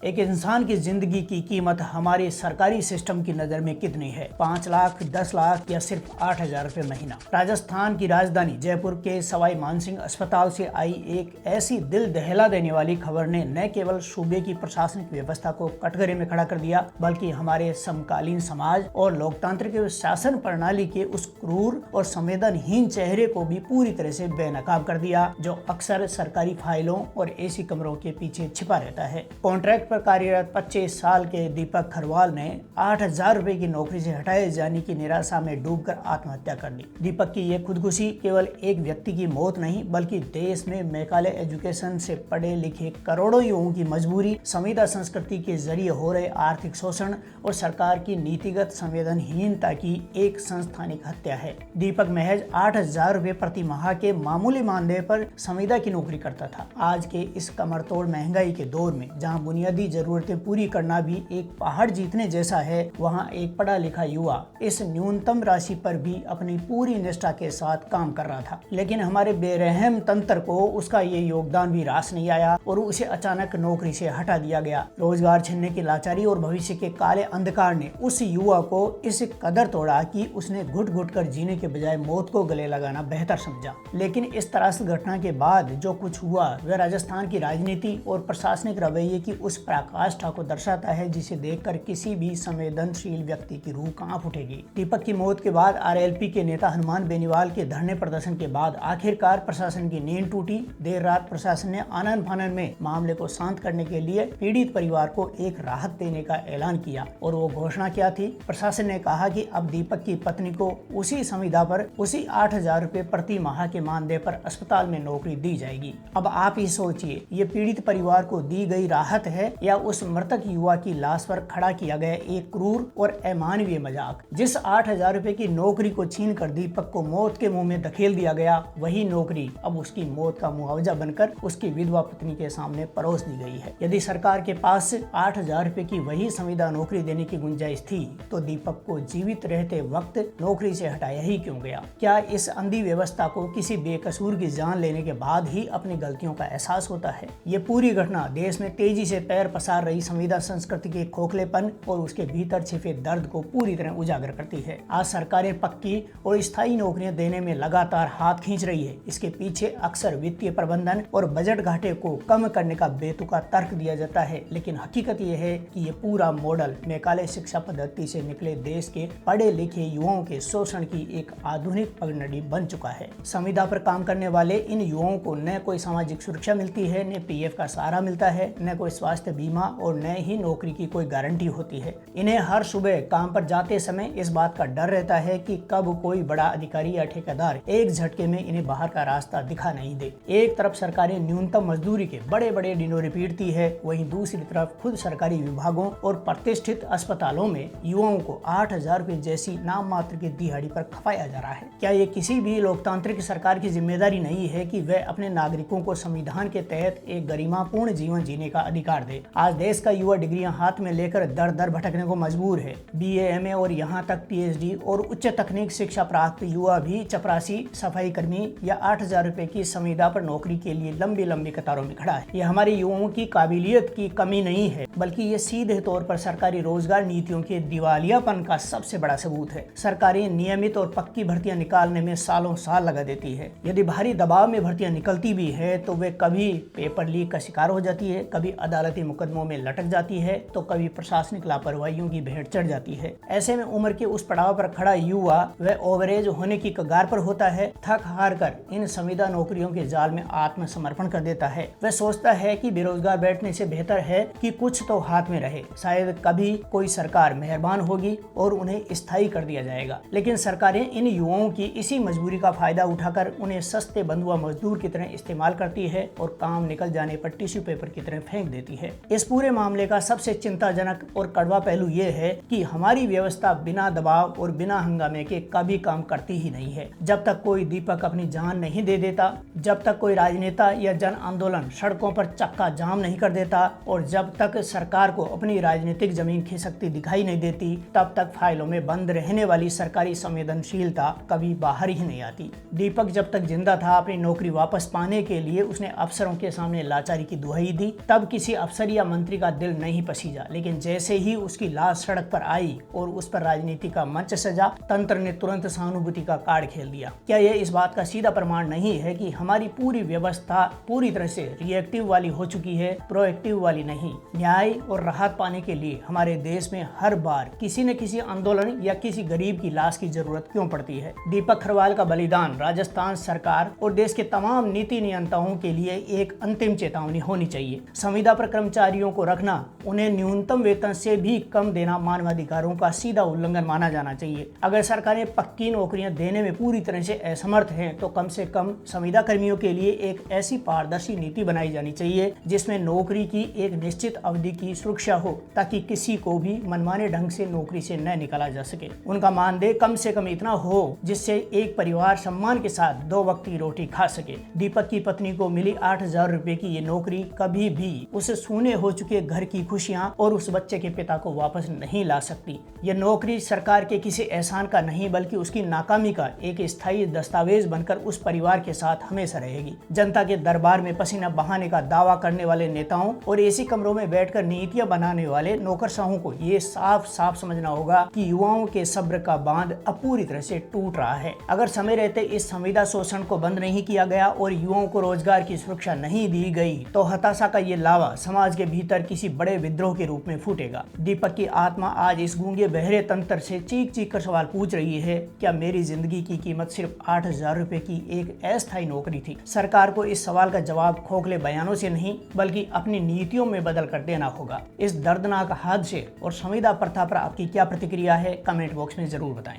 एक इंसान की जिंदगी की कीमत हमारे सरकारी सिस्टम की नजर में कितनी है? 5 लाख, 10 लाख या सिर्फ 8,000 रुपए महीना? राजस्थान की राजधानी जयपुर के सवाई मानसिंह अस्पताल से आई एक ऐसी दिल दहला देने वाली खबर ने न केवल सूबे की प्रशासनिक व्यवस्था को कटघरे में खड़ा कर दिया, बल्कि हमारे समकालीन समाज और लोकतांत्रिक शासन प्रणाली के उस क्रूर और संवेदनहीन चेहरे को भी पूरी तरह से बेनकाब कर दिया, जो अक्सर सरकारी फाइलों और एसी कमरों के पीछे छिपा रहता है। कॉन्ट्रैक्ट पर कार्यरत 25 साल के दीपक खरवाल ने 8,000 रुपए की नौकरी से हटाए जाने की निराशा में डूबकर आत्महत्या कर ली। दीपक की यह खुदकुशी केवल एक व्यक्ति की मौत नहीं, बल्कि देश में मेकाले एजुकेशन से पढ़े लिखे करोड़ों युवाओं की मजबूरी, संविदा संस्कृति के जरिए हो रहे आर्थिक शोषण और सरकार की नीतिगत संवेदनहीनता की एक संस्थानिक हत्या है। दीपक महज 8,000 रुपए प्रति माह के मामूली मानदेय पर संविदा की नौकरी करता था। आज के इस कमरतोड़ महंगाई के दौर में, जहां बुनियादी जरूरतें पूरी करना भी एक पहाड़ जीतने जैसा है, वहां एक पढ़ा लिखा युवा इस न्यूनतम राशि पर भी अपनी पूरी निष्ठा के साथ काम कर रहा था। लेकिन हमारे बेरहम तंत्र को उसका ये योगदान भी रास नहीं आया और उसे अचानक नौकरी से हटा दिया गया। रोजगार छीनने की लाचारी और भविष्य के काले अंधकार ने उस युवा को इस कदर तोड़ा कि उसने घुट घुट कर जीने के बजाय मौत को गले लगाना बेहतर समझा। लेकिन इस त्रासद घटना के बाद जो कुछ हुआ, वह राजस्थान की राजनीति और प्रशासनिक रवैये की उस पराकाष्ठा को दर्शाता है जिसे देखकर किसी भी संवेदनशील व्यक्ति की रूह कांप उठेगी। दीपक की मौत के बाद आरएलपी के नेता हनुमान बेनीवाल के धरने प्रदर्शन के बाद आखिरकार प्रशासन की नींद टूटी। देर रात प्रशासन ने आनन फानन में मामले को शांत करने के लिए पीड़ित परिवार को एक राहत देने का ऐलान किया। और वो घोषणा क्या थी? प्रशासन ने कहा कि अब दीपक की पत्नी को उसी संविदा पर उसी 8,000 रुपए प्रति माह के मानदेय पर अस्पताल में नौकरी दी जाएगी। अब आप ही सोचिए, ये पीड़ित परिवार को दी गई राहत है या उस मृतक युवा की लाश पर खड़ा किया गया एक क्रूर और अमानवीय मजाक? जिस 8,000 रुपए की नौकरी को छीन कर दीपक को मौत के मुंह में धकेल दिया गया, वही नौकरी अब उसकी मौत का मुआवजा बनकर उसकी विधवा पत्नी के सामने परोस दी गई है। यदि सरकार के पास 8,000 रुपए की वही संविदा नौकरी देने की गुंजाइश थी, तो दीपक को जीवित रहते वक्त नौकरी से हटाया ही क्यों गया? क्या इस अंधी व्यवस्था को किसी बेकसूर की जान लेने के बाद ही अपनी गलतियों का एहसास होता है? ये पूरी घटना देश में तेजी से पैर पसार रही संविदा संस्कृति के खोखलेपन और उसके भीतर छिपे दर्द को पूरी तरह उजागर करती है। आज सरकारें पक्की और स्थायी नौकरियां देने में लगातार हाथ खींच रही है। इसके पीछे अक्सर वित्तीय प्रबंधन और बजट घाटे को कम करने का बेतुका तर्क दिया जाता है, लेकिन हकीकत यह है कि ये पूरा मॉडल मेकाले शिक्षा पद्धति से निकले देश के पढ़े लिखे युवाओं के शोषण की एक आधुनिक पगडंडी बन चुका है। संविदा पर काम करने वाले इन युवाओं को न कोई सामाजिक सुरक्षा मिलती है, न पीएफ का सहारा मिलता है, न कोई स्वास्थ्य बीमा और न ही नौकरी की कोई गारंटी होती है। इन्हें हर सुबह काम पर जाते समय इस बात का डर रहता है कि कब कोई बड़ा अधिकारी या ठेकेदार एक झटके में इन्हें बाहर का रास्ता दिखा नहीं दे। एक तरफ सरकारें न्यूनतम मजदूरी के बड़े बड़े डिनोरे पीटती है, वहीं दूसरी तरफ खुद सरकारी विभागों और प्रतिष्ठित अस्पतालों में युवाओं को 8,000 रुपए जैसी नाम मात्र की दिहाड़ी पर खपाया जा रहा है। क्या ये किसी भी लोकतांत्रिक सरकार की जिम्मेदारी नहीं है कि वह अपने नागरिकों को संविधान के तहत एक गरिमापूर्ण जीवन जीने का अधिकार दे? आज देश का युवा डिग्रियां हाथ में लेकर दर दर भटकने को मजबूर है। बीए, एमए और यहाँ तक पीएचडी और उच्च तकनीक शिक्षा प्राप्त युवा भी चपरासी, सफाई कर्मी या 8,000 रुपए की संविदा पर नौकरी के लिए लंबी लंबी कतारों में खड़ा है। ये हमारे युवाओं की काबिलियत की कमी नहीं है, बल्कि ये सीधे तौर पर सरकारी रोजगार नीतियों के दिवालियापन का सबसे बड़ा सबूत है। सरकारें नियमित और पक्की भर्तियां निकालने में सालों साल लगा देती है। यदि भारी दबाव में भर्तियां निकलती भी है तो वे कभी पेपर लीक का शिकार हो जाती है, कभी अदालती मुकदमों में लटक जाती है, तो कभी प्रशासनिक लापरवाहियों की भेंट चढ़ जाती है। ऐसे में उम्र के उस पड़ाव पर खड़ा युवा वह ओवरेज होने की कगार पर होता है, थक हार कर इन संविदा नौकरियों के जाल में आत्मसमर्पण कर देता है। वह सोचता है कि बेरोजगार बैठने से बेहतर है कि कुछ तो हाथ में रहे, शायद कभी कोई सरकार मेहरबान होगी और उन्हें स्थायी कर दिया जाएगा। लेकिन सरकारें इन युवाओं की इसी मजबूरी का फायदा उठाकर उन्हें सस्ते बंधुआ मजदूर की तरह इस्तेमाल करती है और काम निकल जाने पर टिश्यू पेपर की तरह फेंक देती है। इस पूरे मामले का सबसे चिंताजनक और कड़वा पहलू ये है कि हमारी व्यवस्था बिना दबाव और बिना हंगामे के कभी काम करती ही नहीं है। जब तक कोई दीपक अपनी जान नहीं दे देता, जब तक कोई राजनेता या जन आंदोलन सड़कों पर चक्का जाम नहीं कर देता और जब तक सरकार को अपनी राजनीतिक जमीन खिसकती दिखाई नहीं देती, तब तक फाइलों में बंद रहने वाली सरकारी संवेदनशीलता कभी बाहर ही नहीं आती। दीपक जब तक जिंदा था, अपनी नौकरी वापस पाने के लिए उसने अफसरों के सामने लाचारी की दुहाई दी। तब किसी अफसर अफसर या मंत्री का दिल नहीं पसीजा, लेकिन जैसे ही उसकी लाश सड़क पर आई और उस पर राजनीति का मंच सजा, तंत्र ने तुरंत सहानुभूति का कार्ड खेल दिया। क्या यह इस बात का सीधा प्रमाण नहीं है कि हमारी पूरी व्यवस्था पूरी तरह से रिएक्टिव वाली हो चुकी है, प्रोएक्टिव वाली नहीं? न्याय और राहत पाने के लिए हमारे देश में हर बार किसी न किसी आंदोलन या किसी गरीब की लाश की जरूरत क्यों पड़ती है? दीपक खरवाल का बलिदान राजस्थान सरकार और देश के तमाम नीति नियंताओं के लिए एक अंतिम चेतावनी होनी चाहिए। संविदा पर कर्मचारियों को रखना, उन्हें न्यूनतम वेतन से भी कम देना मानवाधिकारों का सीधा उल्लंघन माना जाना चाहिए। अगर सरकारें पक्की नौकरियां देने में पूरी तरह से असमर्थ हैं, तो कम से कम संविदा कर्मियों के लिए एक ऐसी पारदर्शी नीति बनाई जानी चाहिए जिसमें नौकरी की एक निश्चित अवधि की सुरक्षा हो, ताकि किसी को भी मनमाने ढंग से नौकरी से न निकाला जा सके। उनका मानदेय कम से कम इतना हो जिससे एक परिवार सम्मान के साथ 2 वक्त की रोटी खा सके। दीपक की पत्नी को मिली 8,000 रुपए की ये नौकरी कभी भी उसे सूने हो चुके घर की खुशियां और उस बच्चे के पिता को वापस नहीं ला सकती। यह नौकरी सरकार के किसी एहसान का नहीं, बल्कि उसकी नाकामी का एक स्थायी दस्तावेज बनकर उस परिवार के साथ हमेशा रहेगी। जनता के दरबार में पसीना बहाने का दावा करने वाले नेताओं और एसी कमरों में बैठकर नीतियां बनाने वाले नौकरशाहों को ये साफ साफ समझना होगा कि युवाओं के सब्र का बांध अब पूरी तरह से टूट रहा है। अगर समय रहते इस संविदा शोषण को बंद नहीं किया गया और युवाओं को रोजगार की सुरक्षा नहीं दी गई, तो हताशा का ये लावा समाज के भीतर किसी बड़े विद्रोह के रूप में फूटेगा। दीपक की आत्मा आज इस गूंगे बहरे तंत्र से चीख चीख कर सवाल पूछ रही है, क्या मेरी जिंदगी की कीमत सिर्फ 8,000 रुपए की एक अस्थायी नौकरी थी? सरकार को इस सवाल का जवाब खोखले बयानों से नहीं, बल्कि अपनी नीतियों में बदल कर देना होगा। इस दर्दनाक हादसे और संविदा प्रथा पर आपकी क्या प्रतिक्रिया है? कमेंट बॉक्स में जरूर बताएं।